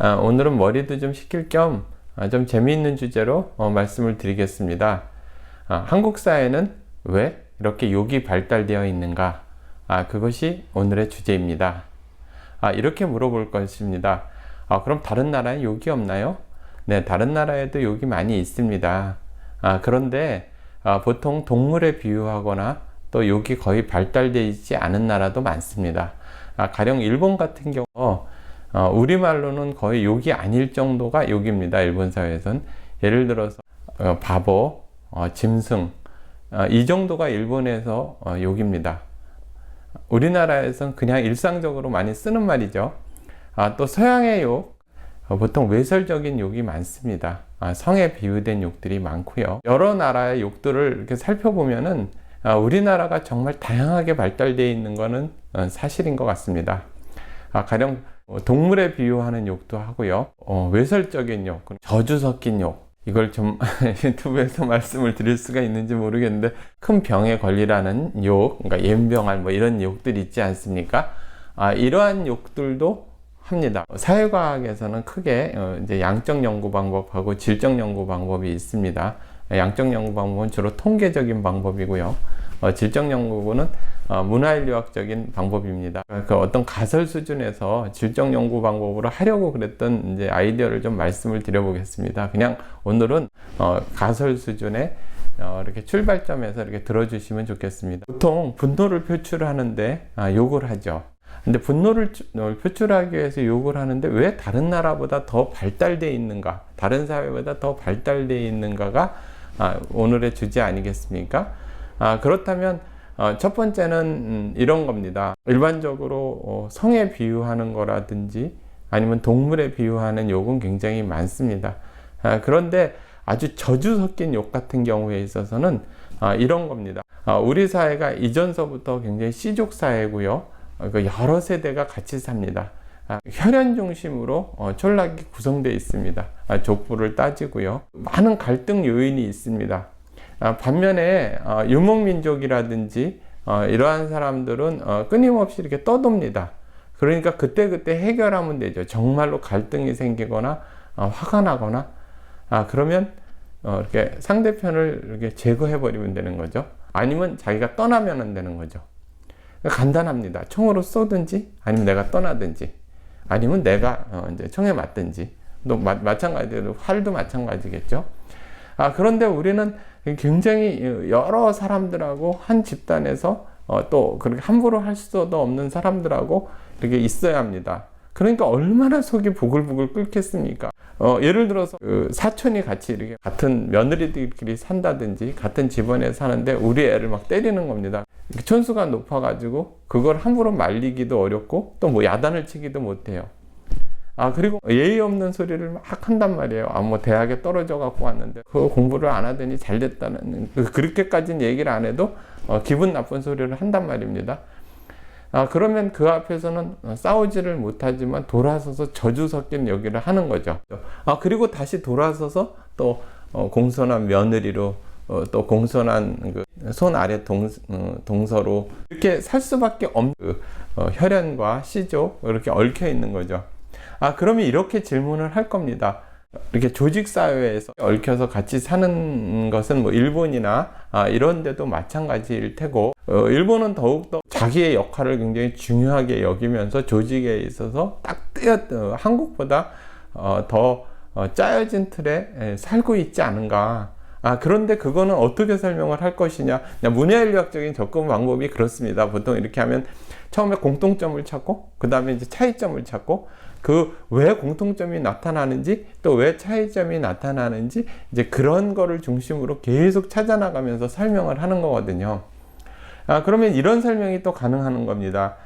오늘은 머리도 좀 식힐 겸 좀 재미있는 주제로 말씀을 드리겠습니다. 한국 사회는 왜 이렇게 욕이 발달되어 있는가? 그것이 오늘의 주제입니다. 이렇게 물어볼 것입니다. 그럼 다른 나라에 욕이 없나요? 네, 다른 나라에도 욕이 많이 있습니다. 그런데 보통 동물에 비유하거나 또 욕이 거의 발달되어 있지 않은 나라도 많습니다. 가령 일본 같은 경우 우리말로는 거의 욕이 아닐 정도가 욕입니다. 일본 사회에선. 예를 들어서 바보, 짐승, 이 정도가 일본에서 욕입니다. 우리나라에선 그냥 일상적으로 많이 쓰는 말이죠. 또 서양의 욕, 보통 외설적인 욕이 많습니다. 성에 비유된 욕들이 많고요. 여러 나라의 욕들을 이렇게 살펴보면은 우리나라가 정말 다양하게 발달되어 있는 것은 사실인 것 같습니다. 가령 동물에 비유하는 욕도 하고요. 외설적인 욕, 저주 섞인 욕, 이걸 좀 유튜브에서 말씀을 드릴 수가 있는지 모르겠는데, 큰 병에 걸리라는 욕, 그러니까 연병할 뭐 이런 욕들 있지 않습니까? 이러한 욕들도 합니다. 사회과학에서는 크게 이제 양적 연구 방법하고 질적 연구 방법이 있습니다. 양적 연구 방법은 주로 통계적인 방법이고요. 질적 연구는 문화인류학적인 방법입니다. 그 어떤 가설 수준에서 질적 연구 방법으로 하려고 그랬던 이제 아이디어를 좀 말씀을 드려보겠습니다. 그냥 오늘은 가설 수준의 이렇게 출발점에서 이렇게 들어주시면 좋겠습니다. 보통 분노를 표출하는데 욕을 하죠. 근데 분노를 표출하기 위해서 욕을 하는데 왜 다른 나라보다 더 발달되어 있는가, 다른 사회보다 더 발달되어 있는가가 오늘의 주제 아니겠습니까? 그렇다면 첫 번째는 이런 겁니다. 일반적으로 성에 비유하는 거라든지 아니면 동물에 비유하는 욕은 굉장히 많습니다. 그런데 아주 저주 섞인 욕 같은 경우에 있어서는 이런 겁니다. 우리 사회가 이전서부터 굉장히 씨족 사회고요. 여러 세대가 같이 삽니다. 혈연 중심으로 촌락이 구성되어 있습니다. 족보를 따지고요. 많은 갈등 요인이 있습니다. 반면에 유목민족이라든지 이러한 사람들은 끊임없이 이렇게 떠돕니다. 그러니까 그때그때 해결하면 되죠. 정말로 갈등이 생기거나 화가 나거나 그러면 이렇게 상대편을 이렇게 제거해 버리면 되는 거죠. 아니면 자기가 떠나면 되는 거죠. 간단합니다. 총으로 쏘든지 아니면 내가 떠나든지 아니면 내가 이제 총에 맞든지, 또 마찬가지로 활도 마찬가지겠죠. 그런데 우리는 굉장히 여러 사람들하고 한 집단에서 또 그렇게 함부로 할 수도 없는 사람들하고 이렇게 있어야 합니다. 그러니까 얼마나 속이 부글부글 끓겠습니까? 예를 들어서 사촌이 같이 이렇게 같은 며느리들끼리 산다든지 같은 집안에 사는데 우리 애를 막 때리는 겁니다. 촌수가 높아가지고 그걸 함부로 말리기도 어렵고 또 뭐 야단을 치기도 못해요. 그리고 예의 없는 소리를 막 한단 말이에요. 뭐 대학에 떨어져 갖고 왔는데 그 공부를 안 하더니 잘 됐다는, 그렇게까지는 얘기를 안 해도 기분 나쁜 소리를 한단 말입니다. 그러면 그 앞에서는 싸우지를 못하지만 돌아서서 저주 섞인 얘기를 하는 거죠. 그리고 다시 돌아서서 또 공손한 며느리로 또 공손한 그 손 아래 동서로 이렇게 살 수밖에 없는 혈연과 씨족 이렇게 얽혀 있는 거죠. 그러면 이렇게 질문을 할 겁니다. 이렇게 조직사회에서 얽혀서 같이 사는 것은 뭐 일본이나 이런 데도 마찬가지일 테고, 일본은 더욱더 자기의 역할을 굉장히 중요하게 여기면서 조직에 있어서 딱 한국보다 더 짜여진 틀에 살고 있지 않은가. 그런데 그거는 어떻게 설명을 할 것이냐. 문화인류학적인 접근 방법이 그렇습니다. 보통 이렇게 하면 처음에 공통점을 찾고 그 다음에 이제 차이점을 찾고 그 왜 공통점이 나타나는지 또 왜 차이점이 나타나는지 이제 그런 거를 중심으로 계속 찾아나가면서 설명을 하는 거거든요. 그러면 이런 설명이 또 가능한 겁니다.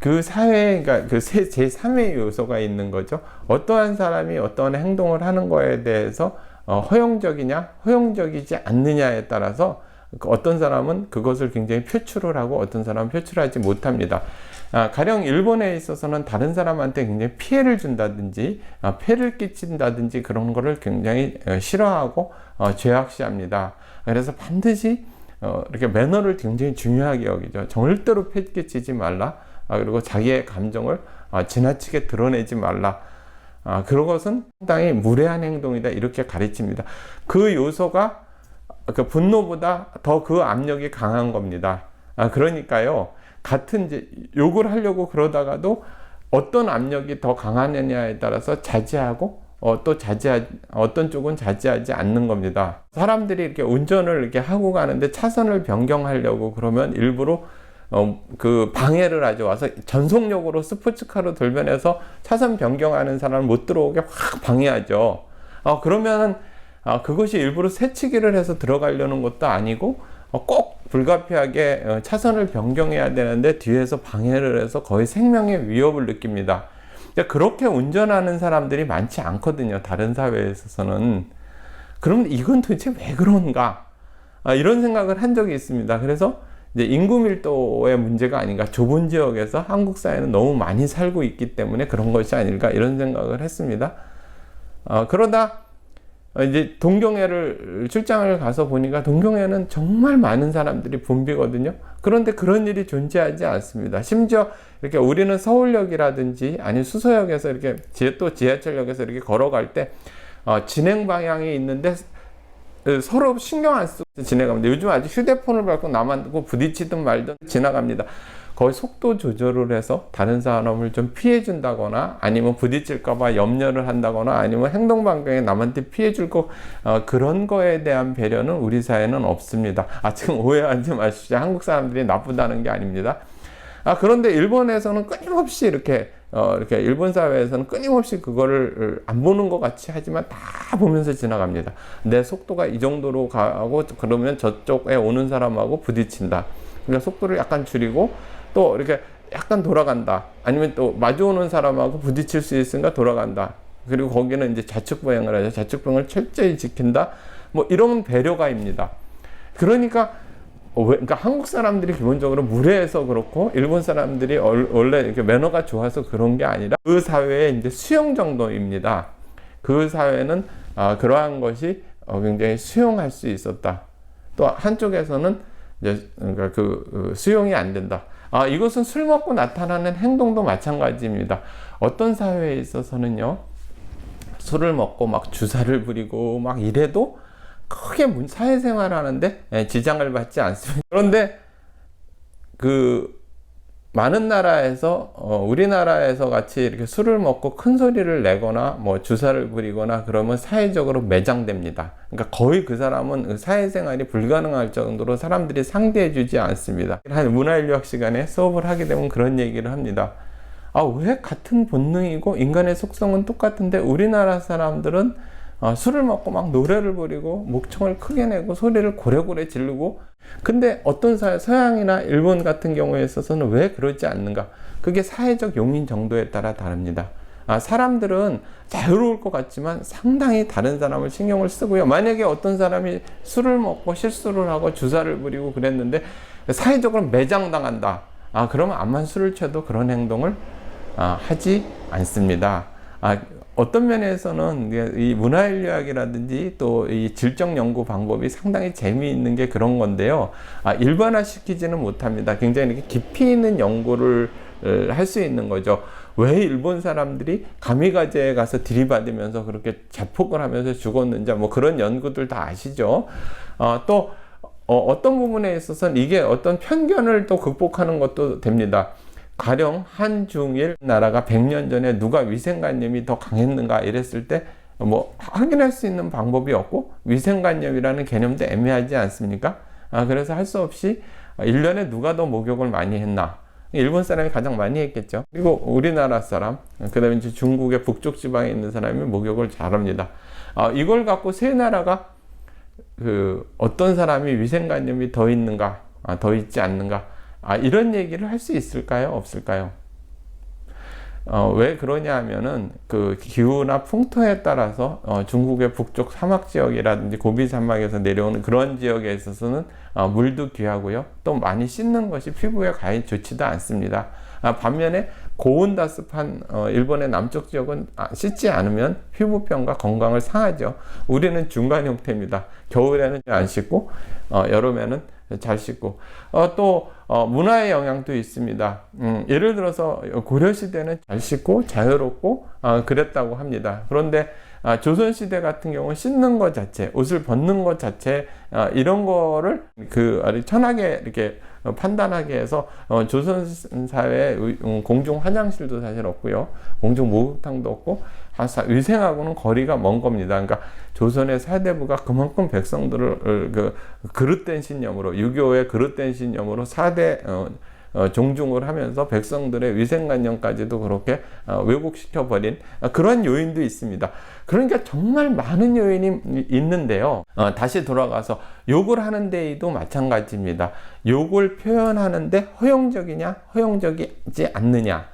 그 사회, 그러니까 그 제3의 요소가 있는 거죠. 어떠한 사람이 어떠한 행동을 하는 거에 대해서 허용적이냐 허용적이지 않느냐에 따라서 어떤 사람은 그것을 굉장히 표출을 하고 어떤 사람은 표출하지 못합니다. 가령 일본에 있어서는 다른 사람한테 굉장히 피해를 준다든지 폐를 끼친다든지 그런 거를 굉장히 싫어하고 죄악시합니다. 그래서 반드시 이렇게 매너를 굉장히 중요하게 여기죠. 절대로 폐 끼치지 말라. 그리고 자기의 감정을 지나치게 드러내지 말라. 그것은 상당히 무례한 행동이다 이렇게 가르칩니다. 그 요소가 그 분노보다 더 그 압력이 강한 겁니다. 그러니까요, 같은 이제 욕을 하려고 그러다가도 어떤 압력이 더 강하느냐에 따라서 자제하고 어떤 쪽은 자제하지 않는 겁니다. 사람들이 이렇게 운전을 이렇게 하고 가는데 차선을 변경하려고 그러면 일부러 그 방해를 하죠. 와서 전속력으로 스포츠카로 돌변해서 차선 변경하는 사람을 못 들어오게 확 방해하죠. 그러면은 그것이 일부러 새치기를 해서 들어가려는 것도 아니고 꼭 불가피하게 차선을 변경해야 되는데 뒤에서 방해를 해서 거의 생명의 위협을 느낍니다. 그렇게 운전하는 사람들이 많지 않거든요, 다른 사회에 있어서는. 그럼 이건 도대체 왜 그런가? 이런 생각을 한 적이 있습니다. 그래서 이제 인구 밀도의 문제가 아닌가, 좁은 지역에서 한국 사회는 너무 많이 살고 있기 때문에 그런 것이 아닐까, 이런 생각을 했습니다. 그러다 이제 동경회를 출장을 가서 보니까 동경회는 정말 많은 사람들이 붐비거든요. 그런데 그런 일이 존재하지 않습니다. 심지어 이렇게 우리는 서울역이라든지 아니면 수서역에서 이렇게 또 지하철역에서 이렇게 걸어갈 때 진행 방향이 있는데 서로 신경 안 쓰고 지나갑니다. 요즘 아주 휴대폰을 밟고 나만 두고 부딪히든 말든 지나갑니다. 거의 속도 조절을 해서 다른 사람을 좀 피해 준다거나 아니면 부딪힐까봐 염려를 한다거나 아니면 행동 반경에 남한테 피해 줄 그런 거에 대한 배려는 우리 사회는 없습니다. 지금 오해하지 마십시오. 한국 사람들이 나쁘다는 게 아닙니다. 그런데 일본에서는 끊임없이 이렇게 일본 사회에서는 끊임없이 그거를 안 보는 것 같이 하지만 다 보면서 지나갑니다. 내 속도가 이 정도로 가고 그러면 저쪽에 오는 사람하고 부딪힌다. 그러니까 속도를 약간 줄이고 또 이렇게 약간 돌아간다. 아니면 또 마주오는 사람하고 부딪힐 수 있으니까 돌아간다. 그리고 거기는 이제 좌측 보행을 하죠. 좌측 보행을 철저히 지킨다. 뭐 이런 배려가입니다. 그러니까 한국 사람들이 기본적으로 무례해서 그렇고 일본 사람들이 원래 이렇게 매너가 좋아서 그런 게 아니라 그 사회의 이제 수용 정도입니다. 그 사회는 그러한 것이 굉장히 수용할 수 있었다. 또 한쪽에서는 이제 그러니까 수용이 안 된다. 이것은 술 먹고 나타나는 행동도 마찬가지입니다. 어떤 사회에 있어서는요, 술을 먹고 막 주사를 부리고 막 이래도 크게 사회생활 하는데 지장을 받지 않습니다. 그런데 많은 나라에서 우리나라에서 같이 이렇게 술을 먹고 큰 소리를 내거나 뭐 주사를 부리거나 그러면 사회적으로 매장됩니다. 그러니까 거의 그 사람은 사회생활이 불가능할 정도로 사람들이 상대해 주지 않습니다. 한 문화인류학 시간에 수업을 하게 되면 그런 얘기를 합니다. 왜 같은 본능이고 인간의 속성은 똑같은데 우리나라 사람들은 술을 먹고 막 노래를 부리고 목청을 크게 내고 소리를 고래고래 지르고, 근데 어떤 서양이나 일본 같은 경우에 있어서는 왜 그러지 않는가? 그게 사회적 용인 정도에 따라 다릅니다. 사람들은 자유로울 것 같지만 상당히 다른 사람을 신경을 쓰고요. 만약에 어떤 사람이 술을 먹고 실수를 하고 주사를 부리고 그랬는데 사회적으로 매장당한다. 그러면 암만 술을 취해도 그런 행동을 하지 않습니다. 어떤 면에서는 이 문화인류학이라든지 또 이 질적 연구 방법이 상당히 재미있는 게 그런 건데요. 일반화시키지는 못합니다. 굉장히 이렇게 깊이 있는 연구를 할 수 있는 거죠. 왜 일본 사람들이 가미가제에 가서 들이받으면서 그렇게 자폭을 하면서 죽었는지 뭐 그런 연구들 다 아시죠. 또 어떤 부분에 있어서는 이게 어떤 편견을 또 극복하는 것도 됩니다. 가령 한중일 나라가 100년 전에 누가 위생관념이 더 강했는가 이랬을 때 뭐 확인할 수 있는 방법이 없고 위생관념이라는 개념도 애매하지 않습니까? 그래서 할 수 없이 1년에 누가 더 목욕을 많이 했나? 일본 사람이 가장 많이 했겠죠. 그리고 우리나라 사람, 그 다음에 이제 중국의 북쪽 지방에 있는 사람이 목욕을 잘합니다. 이걸 갖고 세 나라가 어떤 사람이 위생관념이 더 있는가, 더 있지 않는가, 이런 얘기를 할 수 있을까요? 없을까요? 왜 그러냐 하면은 기후나 풍토에 따라서 중국의 북쪽 사막 지역이라든지 고비 사막에서 내려오는 그런 지역에 있어서는 물도 귀하고요. 또 많이 씻는 것이 피부에 가히 좋지도 않습니다. 반면에 고온다습한 일본의 남쪽 지역은 씻지 않으면 피부병과 건강을 상하죠. 우리는 중간 형태입니다. 겨울에는 안 씻고 여름에는 잘 씻고 또 문화의 영향도 있습니다. 예를 들어서 고려시대는 잘 씻고 자유롭고 그랬다고 합니다. 그런데 조선시대 같은 경우는 씻는 것 자체, 옷을 벗는 것 자체 이런 거를 천하게 이렇게 판단하게 해서 조선 사회에 공중 화장실도 사실 없고요, 공중 목욕탕도 없고 위생하고는 거리가 먼 겁니다. 그러니까 조선의 사대부가 그만큼 백성들을 그릇된 신념으로, 유교의 그릇된 신념으로 사대 종중을 하면서 백성들의 위생관념까지도 그렇게 왜곡시켜버린 그런 요인도 있습니다. 그러니까 정말 많은 요인이 있는데요. 다시 돌아가서 욕을 하는 데에도 마찬가지입니다. 욕을 표현하는데 허용적이냐 허용적이지 않느냐,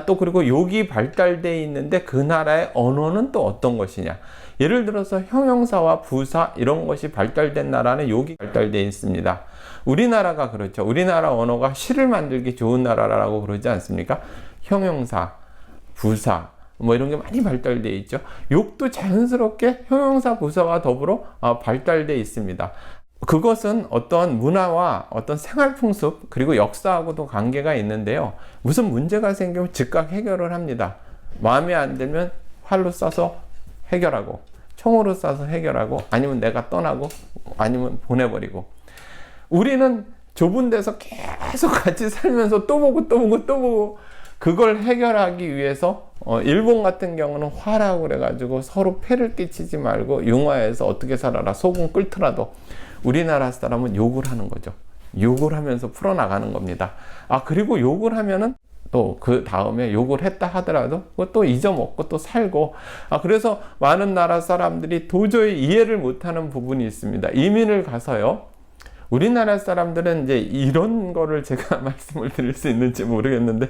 또 그리고 욕이 발달되어 있는데 그 나라의 언어는 또 어떤 것이냐. 예를 들어서 형용사와 부사 이런 것이 발달된 나라는 욕이 발달되어 있습니다. 우리나라가 그렇죠. 우리나라 언어가 시를 만들기 좋은 나라라고 그러지 않습니까? 형용사, 부사 뭐 이런 게 많이 발달되어 있죠. 욕도 자연스럽게 형용사, 부사와 더불어 발달되어 있습니다. 그것은 어떤 문화와 어떤 생활 풍습 그리고 역사하고도 관계가 있는데요. 무슨 문제가 생기면 즉각 해결을 합니다. 마음에 안 들면 활로 쏴서 해결하고, 총으로 쏴서 해결하고, 아니면 내가 떠나고, 아니면 보내버리고. 우리는 좁은 데서 계속 같이 살면서 또 보고 그걸 해결하기 위해서 일본 같은 경우는 화라고 그래가지고 서로 폐를 끼치지 말고 융화해서 어떻게 살아라, 속은 끓더라도. 우리나라 사람은 욕을 하는 거죠. 욕을 하면서 풀어나가는 겁니다. 그리고 욕을 하면은 또 그 다음에 욕을 했다 하더라도 또 잊어먹고 또 살고, 그래서 많은 나라 사람들이 도저히 이해를 못하는 부분이 있습니다. 이민을 가서요, 우리나라 사람들은 이제 이런 거를 제가 말씀을 드릴 수 있는지 모르겠는데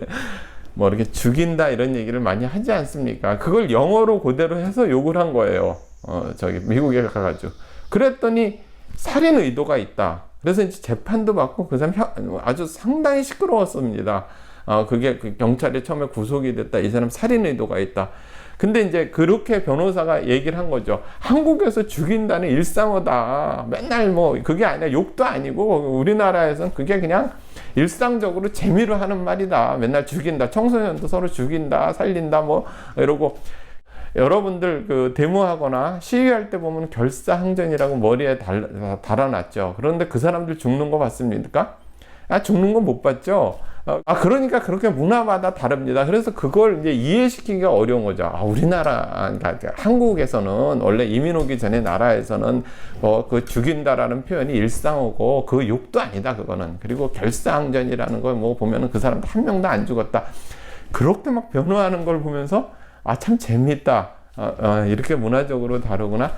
뭐 이렇게 죽인다 이런 얘기를 많이 하지 않습니까? 그걸 영어로 그대로 해서 욕을 한 거예요. 미국에 가가지고. 그랬더니 살인 의도가 있다. 그래서 이제 재판도 받고 그 사람 아주 상당히 시끄러웠습니다. 그게 경찰에 처음에 구속이 됐다. 이 사람 살인 의도가 있다. 근데 이제 그렇게 변호사가 얘기를 한 거죠. 한국에서 죽인다는 일상어다. 맨날 뭐 그게 아니라 욕도 아니고 우리나라에서는 그게 그냥 일상적으로 재미로 하는 말이다. 맨날 죽인다. 청소년도 서로 죽인다, 살린다 뭐 이러고. 여러분들 데모하거나 시위할 때 보면 결사항전이라고 머리에 달아놨죠. 그런데 그 사람들 죽는 거 봤습니까? 죽는 건 못 봤죠. 그러니까 그렇게 문화마다 다릅니다. 그래서 그걸 이제 이해시키기가 어려운 거죠. 우리나라, 그러니까 한국에서는 원래 이민 오기 전에 나라에서는 그 죽인다라는 표현이 일상어고 그 욕도 아니다, 그거는. 그리고 결사항전이라는 걸 뭐 보면은 그 사람도 한 명도 안 죽었다. 그렇게 막 변호하는 걸 보면서 참 재밌다. 이렇게 문화적으로 다르구나.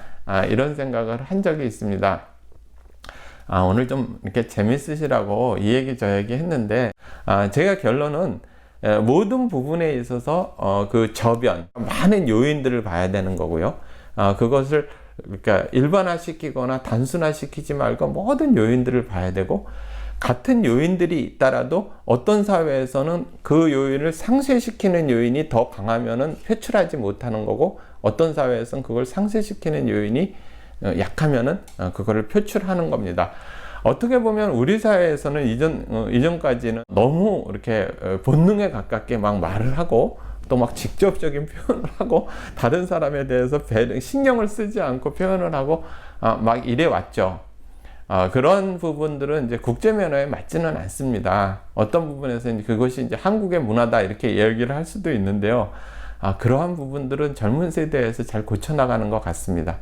이런 생각을 한 적이 있습니다. 오늘 좀 이렇게 재밌으시라고 이 얘기 저 얘기 했는데, 제가 결론은 모든 부분에 있어서 그 저변, 많은 요인들을 봐야 되는 거고요. 그것을 그러니까 일반화시키거나 단순화시키지 말고 모든 요인들을 봐야 되고, 같은 요인들이 있더라도 어떤 사회에서는 그 요인을 상쇄시키는 요인이 더 강하면은 표출하지 못하는 거고, 어떤 사회에서는 그걸 상쇄시키는 요인이 약하면은 그거를 표출하는 겁니다. 어떻게 보면 우리 사회에서는 이전까지는 너무 이렇게 본능에 가깝게 막 말을 하고 또 막 직접적인 표현을 하고 다른 사람에 대해서 신경을 쓰지 않고 표현을 하고 막 이래 왔죠. 그런 부분들은 이제 국제 매너에 맞지는 않습니다. 어떤 부분에서 이제 그것이 이제 한국의 문화다 이렇게 얘기를 할 수도 있는데요. 그러한 부분들은 젊은 세대에서 잘 고쳐나가는 것 같습니다.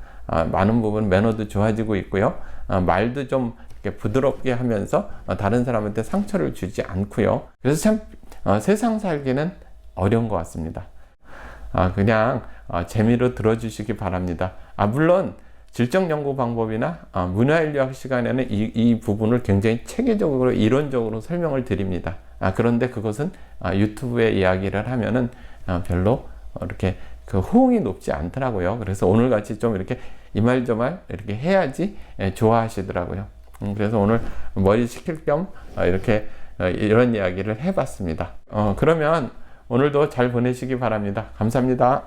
많은 부분 매너도 좋아지고 있고요. 말도 좀 이렇게 부드럽게 하면서 다른 사람한테 상처를 주지 않고요. 그래서 참 세상 살기는 어려운 것 같습니다. 그냥 재미로 들어주시기 바랍니다. 물론 질적 연구 방법이나 문화인류학 시간에는 이 부분을 굉장히 체계적으로 이론적으로 설명을 드립니다. 그런데 그것은 유튜브에 이야기를 하면은 별로 이렇게 그 호응이 높지 않더라고요. 그래서 오늘 같이 좀 이렇게 이 말 저 말 이렇게 해야지 좋아하시더라고요. 그래서 오늘 머리 식힐 겸 이렇게 이런 이야기를 해봤습니다. 그러면 오늘도 잘 보내시기 바랍니다. 감사합니다.